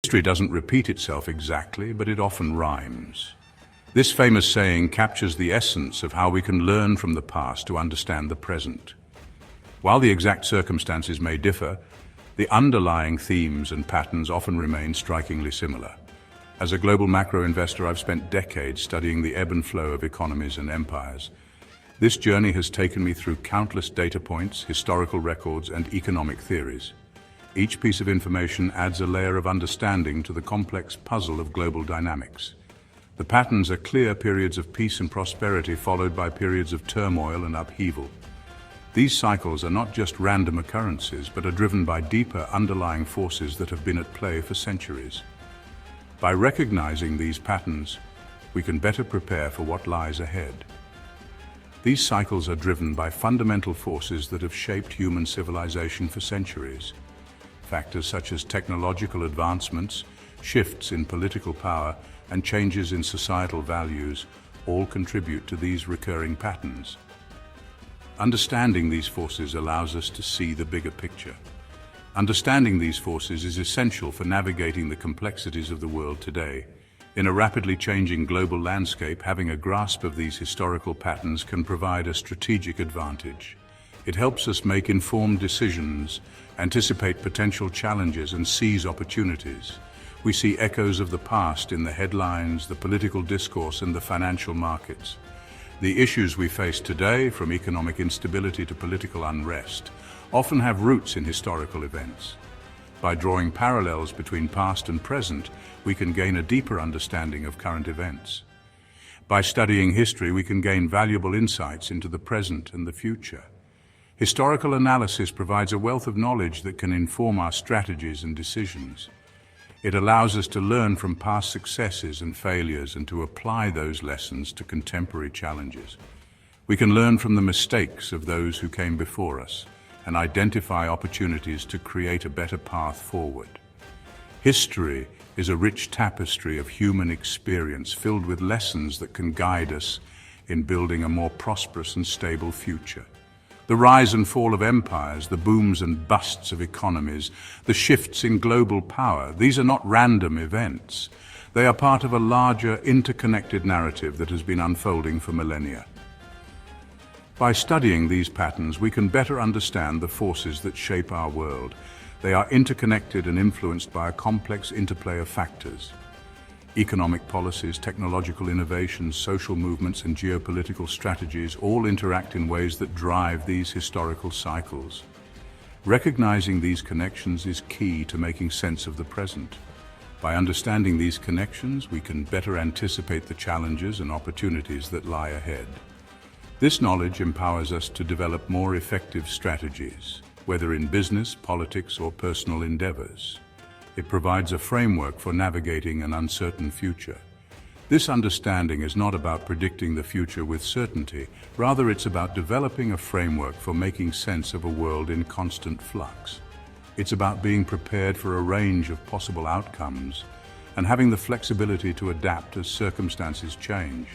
History doesn't repeat itself exactly, but it often rhymes. This famous saying captures the essence of how we can learn from the past to understand the present. While the exact circumstances may differ, the underlying themes and patterns often remain strikingly similar. As a global macro investor, I've spent decades studying the ebb and flow of economies and empires. This journey has taken me through countless data points, historical records, and economic theories. Each piece of information adds a layer of understanding to the complex puzzle of global dynamics. The patterns are clear: periods of peace and prosperity followed by periods of turmoil and upheaval. These cycles are not just random occurrences, but are driven by deeper underlying forces that have been at play for centuries. By recognizing these patterns, we can better prepare for what lies ahead. These cycles are driven by fundamental forces that have shaped human civilization for centuries. Factors such as technological advancements, shifts in political power, and changes in societal values all contribute to these recurring patterns. Understanding these forces allows us to see the bigger picture. Understanding these forces is essential for navigating the complexities of the world today. In a rapidly changing global landscape, having a grasp of these historical patterns can provide a strategic advantage. It helps us make informed decisions, anticipate potential challenges, and seize opportunities. We see echoes of the past in the headlines, the political discourse, and the financial markets. The issues we face today, from economic instability to political unrest, often have roots in historical events. By drawing parallels between past and present, we can gain a deeper understanding of current events. By studying history, we can gain valuable insights into the present and the future. Historical analysis provides a wealth of knowledge that can inform our strategies and decisions. It allows us to learn from past successes and failures and to apply those lessons to contemporary challenges. We can learn from the mistakes of those who came before us and identify opportunities to create a better path forward. History is a rich tapestry of human experience filled with lessons that can guide us in building a more prosperous and stable future. The rise and fall of empires, the booms and busts of economies, the shifts in global power, these are not random events. They are part of a larger, interconnected narrative that has been unfolding for millennia. By studying these patterns, we can better understand the forces that shape our world. They are interconnected and influenced by a complex interplay of factors. Economic policies, technological innovations, social movements, and geopolitical strategies all interact in ways that drive these historical cycles. Recognizing these connections is key to making sense of the present. By understanding these connections, we can better anticipate the challenges and opportunities that lie ahead. This knowledge empowers us to develop more effective strategies, whether in business, politics, or personal endeavors. It provides a framework for navigating an uncertain future. This understanding is not about predicting the future with certainty. Rather, it's about developing a framework for making sense of a world in constant flux. It's about being prepared for a range of possible outcomes and having the flexibility to adapt as circumstances change.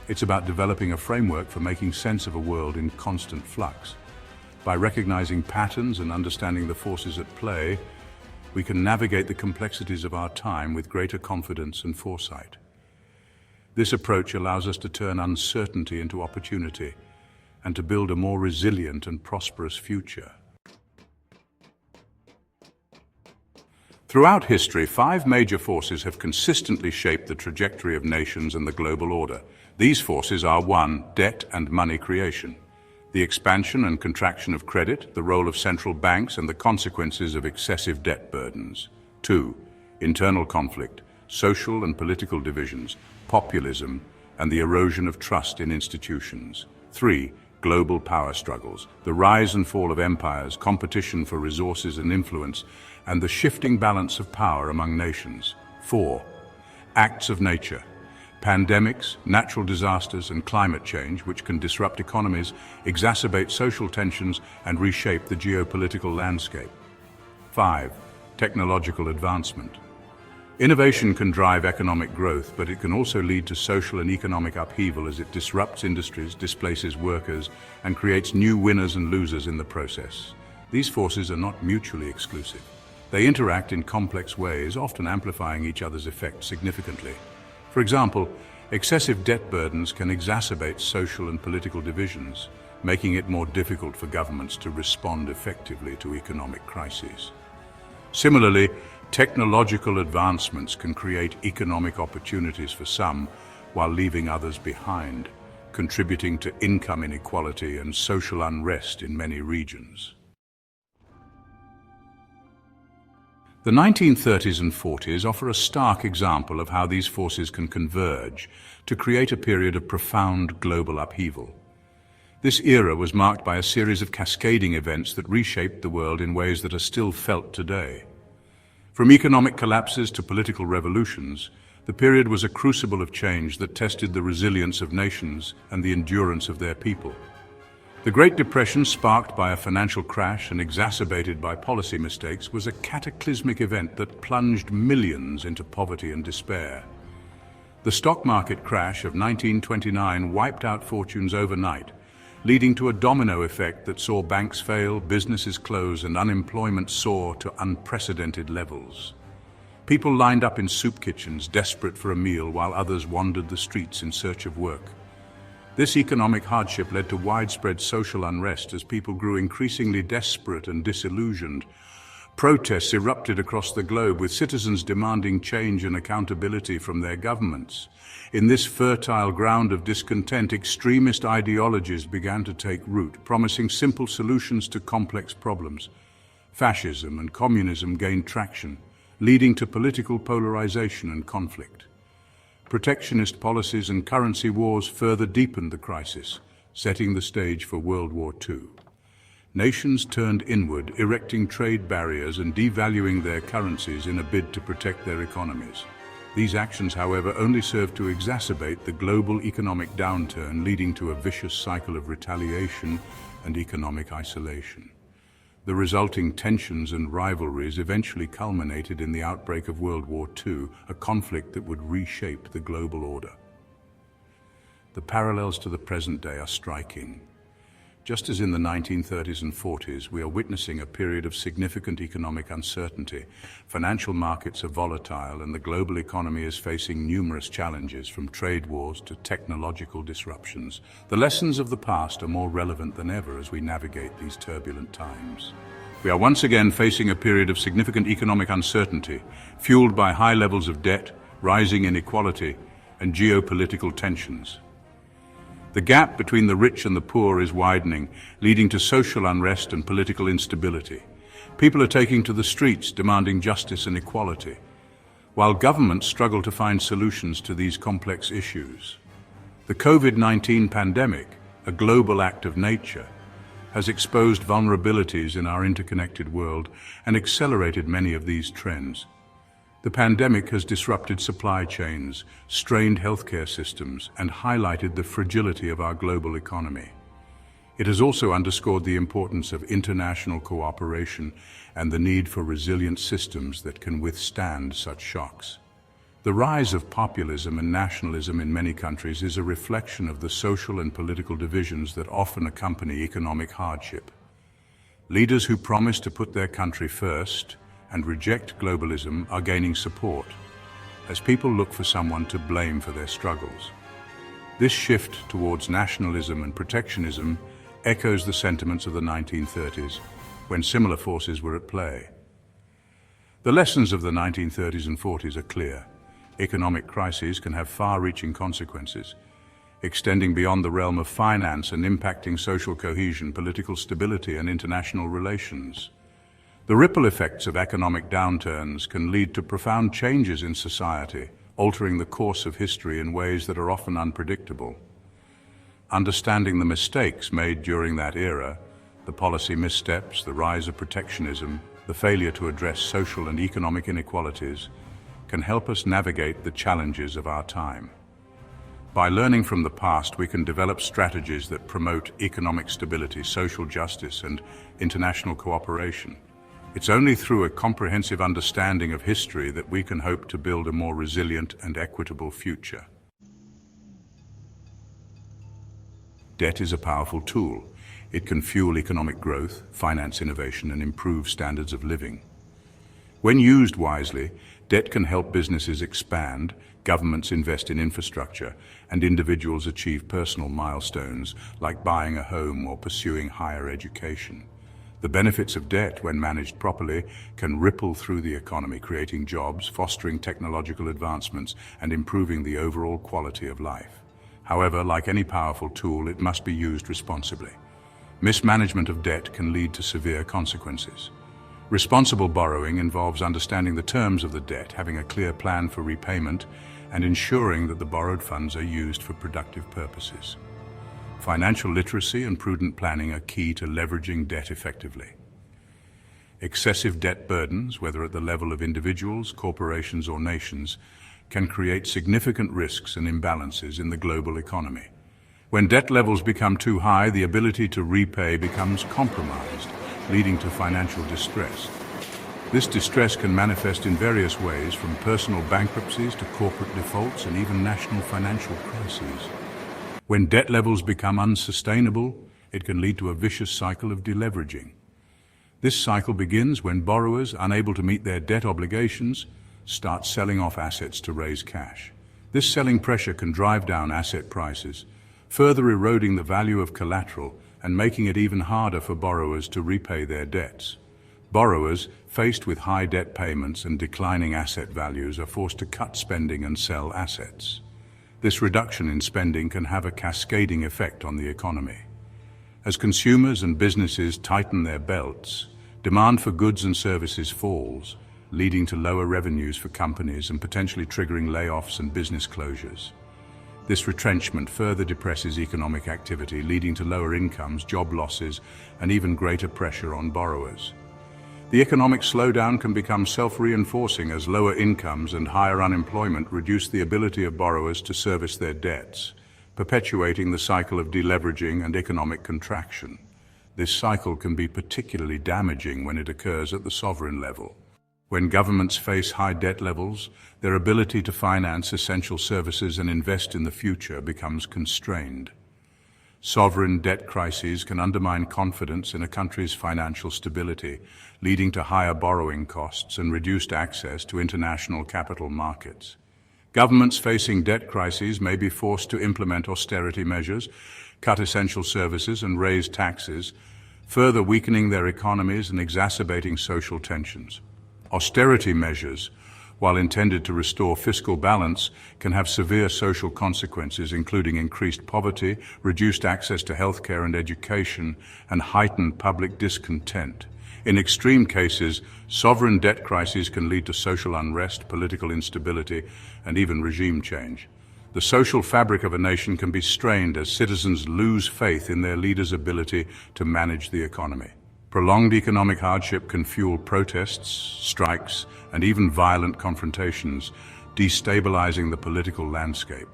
It's about developing a framework for making sense of a world in constant flux. By recognizing patterns and understanding the forces at play, we can navigate the complexities of our time with greater confidence and foresight. This approach allows us to turn uncertainty into opportunity and to build a more resilient and prosperous future. Throughout history, 5 major forces have consistently shaped the trajectory of nations and the global order. These forces are: 1. Debt and money creation. The expansion and contraction of credit, the role of central banks, and the consequences of excessive debt burdens. 2. Internal conflict, social and political divisions, populism, and the erosion of trust in institutions. 3. Global power struggles, the rise and fall of empires, competition for resources and influence, and the shifting balance of power among nations. 4. Acts of nature. Pandemics, natural disasters, and climate change, which can disrupt economies, exacerbate social tensions, and reshape the geopolitical landscape. 5. Technological advancement. Innovation can drive economic growth, but it can also lead to social and economic upheaval as it disrupts industries, displaces workers, and creates new winners and losers in the process. These forces are not mutually exclusive. They interact in complex ways, often amplifying each other's effects significantly. For example, excessive debt burdens can exacerbate social and political divisions, making it more difficult for governments to respond effectively to economic crises. Similarly, technological advancements can create economic opportunities for some while leaving others behind, contributing to income inequality and social unrest in many regions. The 1930s and 40s offer a stark example of how these forces can converge to create a period of profound global upheaval. This era was marked by a series of cascading events that reshaped the world in ways that are still felt today. From economic collapses to political revolutions, the period was a crucible of change that tested the resilience of nations and the endurance of their people. The Great Depression, sparked by a financial crash and exacerbated by policy mistakes, was a cataclysmic event that plunged millions into poverty and despair. The stock market crash of 1929 wiped out fortunes overnight, leading to a domino effect that saw banks fail, businesses close, and unemployment soar to unprecedented levels. People lined up in soup kitchens, desperate for a meal, while others wandered the streets in search of work. This economic hardship led to widespread social unrest as people grew increasingly desperate and disillusioned. Protests erupted across the globe, with citizens demanding change and accountability from their governments. In this fertile ground of discontent, extremist ideologies began to take root, promising simple solutions to complex problems. Fascism and communism gained traction, leading to political polarization and conflict. Protectionist policies and currency wars further deepened the crisis, setting the stage for World War II. Nations turned inward, erecting trade barriers and devaluing their currencies in a bid to protect their economies. These actions, however, only served to exacerbate the global economic downturn, leading to a vicious cycle of retaliation and economic isolation. The resulting tensions and rivalries eventually culminated in the outbreak of World War II, a conflict that would reshape the global order. The parallels to the present day are striking. Just as in the 1930s and 40s, we are witnessing a period of significant economic uncertainty. Financial markets are volatile, and the global economy is facing numerous challenges, from trade wars to technological disruptions. The lessons of the past are more relevant than ever as we navigate these turbulent times. We are once again facing a period of significant economic uncertainty, fueled by high levels of debt, rising inequality, and geopolitical tensions. The gap between the rich and the poor is widening, leading to social unrest and political instability. People are taking to the streets, demanding justice and equality, while governments struggle to find solutions to these complex issues. The COVID-19 pandemic, a global act of nature, has exposed vulnerabilities in our interconnected world and accelerated many of these trends. The pandemic has disrupted supply chains, strained healthcare systems, and highlighted the fragility of our global economy. It has also underscored the importance of international cooperation and the need for resilient systems that can withstand such shocks. The rise of populism and nationalism in many countries is a reflection of the social and political divisions that often accompany economic hardship. Leaders who promise to put their country first and reject globalism are gaining support, as people look for someone to blame for their struggles. This shift towards nationalism and protectionism echoes the sentiments of the 1930s, when similar forces were at play. The lessons of the 1930s and 40s are clear. Economic crises can have far-reaching consequences, extending beyond the realm of finance and impacting social cohesion, political stability, and international relations. The ripple effects of economic downturns can lead to profound changes in society, altering the course of history in ways that are often unpredictable. Understanding the mistakes made during that era, the policy missteps, the rise of protectionism, the failure to address social and economic inequalities, can help us navigate the challenges of our time. By learning from the past, we can develop strategies that promote economic stability, social justice, and international cooperation. It's only through a comprehensive understanding of history that we can hope to build a more resilient and equitable future. Debt is a powerful tool. It can fuel economic growth, finance innovation, and improve standards of living. When used wisely, debt can help businesses expand, governments invest in infrastructure, and individuals achieve personal milestones like buying a home or pursuing higher education. The benefits of debt, when managed properly, can ripple through the economy, creating jobs, fostering technological advancements, and improving the overall quality of life. However, like any powerful tool, it must be used responsibly. Mismanagement of debt can lead to severe consequences. Responsible borrowing involves understanding the terms of the debt, having a clear plan for repayment, and ensuring that the borrowed funds are used for productive purposes. Financial literacy and prudent planning are key to leveraging debt effectively. Excessive debt burdens, whether at the level of individuals, corporations, or nations, can create significant risks and imbalances in the global economy. When debt levels become too high, the ability to repay becomes compromised, leading to financial distress. This distress can manifest in various ways, from personal bankruptcies to corporate defaults and even national financial crises. When debt levels become unsustainable, it can lead to a vicious cycle of deleveraging. This cycle begins when borrowers, unable to meet their debt obligations, start selling off assets to raise cash. This selling pressure can drive down asset prices, further eroding the value of collateral and making it even harder for borrowers to repay their debts. Borrowers, faced with high debt payments and declining asset values, are forced to cut spending and sell assets. This reduction in spending can have a cascading effect on the economy. As consumers and businesses tighten their belts, demand for goods and services falls, leading to lower revenues for companies and potentially triggering layoffs and business closures. This retrenchment further depresses economic activity, leading to lower incomes, job losses, and even greater pressure on borrowers. The economic slowdown can become self-reinforcing as lower incomes and higher unemployment reduce the ability of borrowers to service their debts, perpetuating the cycle of deleveraging and economic contraction. This cycle can be particularly damaging when it occurs at the sovereign level. When governments face high debt levels, their ability to finance essential services and invest in the future becomes constrained. Sovereign debt crises can undermine confidence in a country's financial stability, leading to higher borrowing costs and reduced access to international capital markets. Governments facing debt crises may be forced to implement austerity measures, cut essential services, and raise taxes, further weakening their economies and exacerbating social tensions. Austerity measures, while intended to restore fiscal balance, can have severe social consequences, including increased poverty, reduced access to healthcare and education, and heightened public discontent. In extreme cases, sovereign debt crises can lead to social unrest, political instability, and even regime change. The social fabric of a nation can be strained as citizens lose faith in their leaders' ability to manage the economy. Prolonged economic hardship can fuel protests, strikes, and even violent confrontations, destabilizing the political landscape.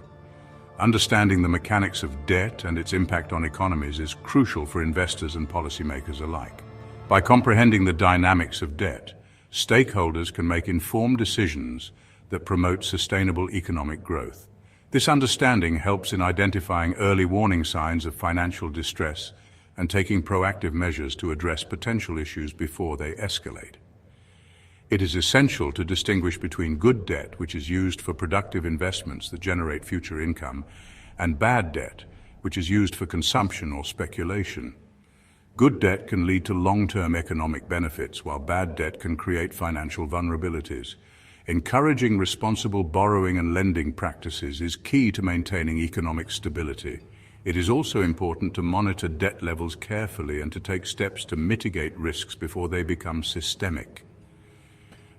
Understanding the mechanics of debt and its impact on economies is crucial for investors and policymakers alike. By comprehending the dynamics of debt, stakeholders can make informed decisions that promote sustainable economic growth. This understanding helps in identifying early warning signs of financial distress and taking proactive measures to address potential issues before they escalate. It is essential to distinguish between good debt, which is used for productive investments that generate future income, and bad debt, which is used for consumption or speculation. Good debt can lead to long-term economic benefits, while bad debt can create financial vulnerabilities. Encouraging responsible borrowing and lending practices is key to maintaining economic stability. It is also important to monitor debt levels carefully and to take steps to mitigate risks before they become systemic.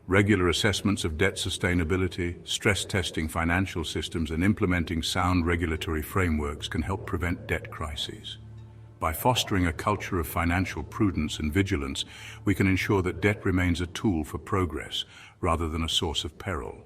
Regular assessments of debt sustainability, stress testing financial systems, and implementing sound regulatory frameworks can help prevent debt crises. By fostering a culture of financial prudence and vigilance, we can ensure that debt remains a tool for progress rather than a source of peril.